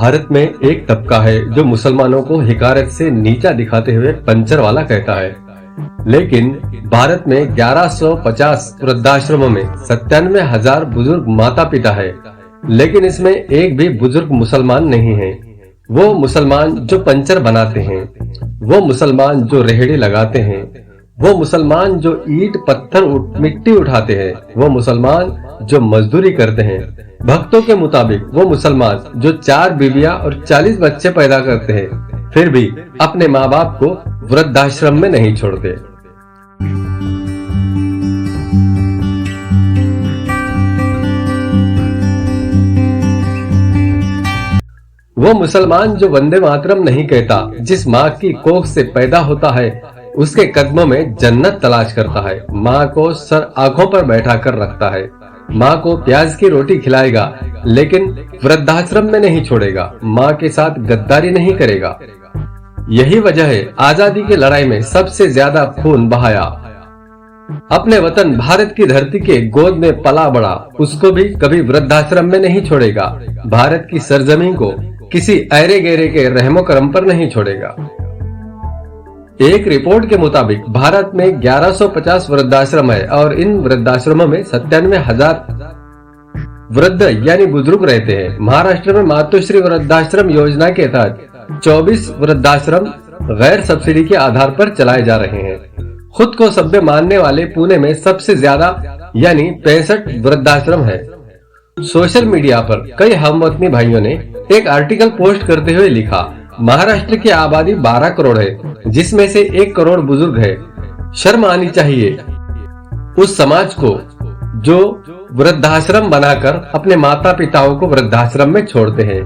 भारत में एक तबका है जो मुसलमानों को हिकारत से नीचा दिखाते हुए पंचर वाला कहता है, लेकिन भारत में 1150 वृद्धाश्रमों में 97,000 बुजुर्ग माता पिता है, लेकिन इसमें एक भी बुजुर्ग मुसलमान नहीं है। वो मुसलमान जो पंचर बनाते हैं, वो मुसलमान जो रेहड़ी लगाते हैं, वो मुसलमान जो ईंट पत्थर मिट्टी उठाते हैं, वो मुसलमान जो मजदूरी करते हैं। भक्तों के मुताबिक वो मुसलमान जो 4 बीवियां और 40 बच्चे पैदा करते हैं, फिर भी अपने माँ बाप को वृद्धाश्रम में नहीं छोड़ते। वो मुसलमान जो वंदे मातरम नहीं कहता, जिस माँ की कोख से पैदा होता है उसके कदमों में जन्नत तलाश करता है, माँ को सर आंखों पर बैठा कर रखता है, माँ को प्याज की रोटी खिलाएगा लेकिन वृद्धाश्रम में नहीं छोड़ेगा, माँ के साथ गद्दारी नहीं करेगा। यही वजह है आजादी की लड़ाई में सबसे ज्यादा खून बहाया। अपने वतन भारत की धरती के गोद में पला बड़ा, उसको भी कभी वृद्धाश्रम में नहीं छोड़ेगा। भारत की सरजमीन को किसी ऐरे गैरे के रहमो करम पर नहीं छोड़ेगा। एक रिपोर्ट के मुताबिक भारत में 1150 वृद्धाश्रम है और इन वृद्धाश्रमों में 97,000 वृद्ध यानी बुजुर्ग रहते हैं। महाराष्ट्र में मातोश्री वृद्धाश्रम योजना के तहत 24 वृद्धाश्रम गैर सब्सिडी के आधार पर चलाए जा रहे हैं। खुद को सभ्य मानने वाले पुणे में सबसे ज्यादा यानी 65 वृद्धाश्रम है। सोशल मीडिया पर कई हमवतनी भाइयों ने एक आर्टिकल पोस्ट करते हुए लिखा, महाराष्ट्र की आबादी 12 करोड़ है, जिसमें से 1 करोड़ बुजुर्ग है। शर्म आनी चाहिए उस समाज को जो वृद्धाश्रम बनाकर अपने माता पिताओं को वृद्धाश्रम में छोड़ते हैं।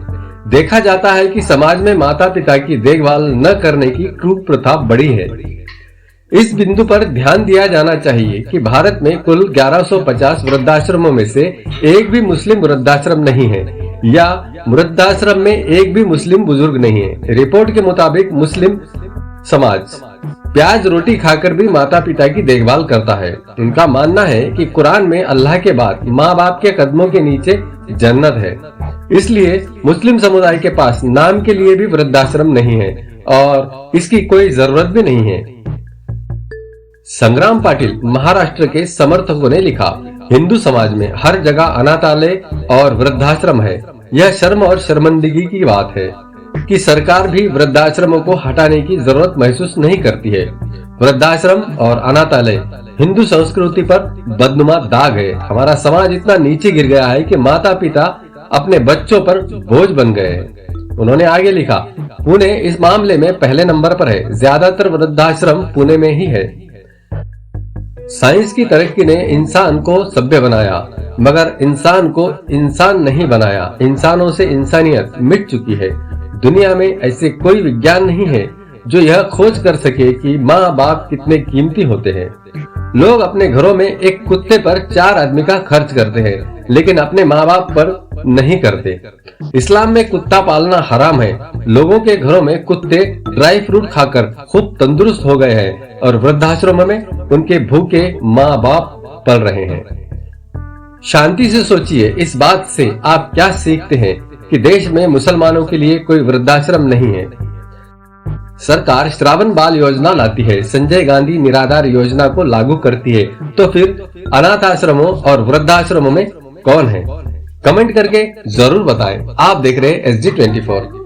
देखा जाता है कि समाज में माता पिता की देखभाल न करने की क्रूर प्रथा बड़ी है। इस बिंदु पर ध्यान दिया जाना चाहिए कि भारत में कुल 1150 वृद्धाश्रमों में से एक भी मुस्लिम वृद्धाश्रम नहीं है या वृद्धाश्रम में एक भी मुस्लिम बुजुर्ग नहीं है। रिपोर्ट के मुताबिक मुस्लिम समाज प्याज रोटी खाकर भी माता पिता की देखभाल करता है। उनका मानना है कि कुरान में अल्लाह के बाद माँ बाप के कदमों के नीचे जन्नत है, इसलिए मुस्लिम समुदाय के पास नाम के लिए भी वृद्धाश्रम नहीं है और इसकी कोई जरूरत भी नहीं है। संग्राम पाटिल महाराष्ट्र के समर्थकों ने लिखा, हिंदू समाज में हर जगह अनाथालय और वृद्धाश्रम है। यह शर्म और शर्मिंदगी की बात है कि सरकार भी वृद्धाश्रमों को हटाने की जरूरत महसूस नहीं करती है। वृद्धाश्रम और अनाथालय हिंदू संस्कृति पर बदनुमा दाग है। हमारा समाज इतना नीचे गिर गया है कि माता पिता अपने बच्चों पर बोझ बन गए हैं। उन्होंने आगे लिखा, पुणे इस मामले में पहले नंबर पर है। ज्यादातर वृद्धाश्रम पुणे में ही है। साइंस की तरक्की ने इंसान को सभ्य बनाया, मगर इंसान को इंसान नहीं बनाया। इंसानों से इंसानियत मिट चुकी है। दुनिया में ऐसे कोई विज्ञान नहीं है जो यह खोज कर सके कि माँ बाप कितने कीमती होते हैं। लोग अपने घरों में एक कुत्ते पर 4 आदमी का खर्च करते हैं, लेकिन अपने माँ बाप पर नहीं करते। इस्लाम में कुत्ता पालना हराम है। लोगों के घरों में कुत्ते ड्राई फ्रूट खाकर खूब तंदुरुस्त हो गए हैं और वृद्धाश्रमों में उनके भूखे माँ बाप पल रहे हैं। शांति से सोचिए, इस बात से आप क्या सीखते हैं कि देश में मुसलमानों के लिए कोई वृद्धाश्रम नहीं है। सरकार श्रावण बाल योजना लाती है, संजय गांधी निराधार योजना को लागू करती है, तो फिर अनाथ आश्रमों और वृद्धाश्रमों में कौन है? कमेंट करके जरूर बताएं। आप देख रहे हैं SG24।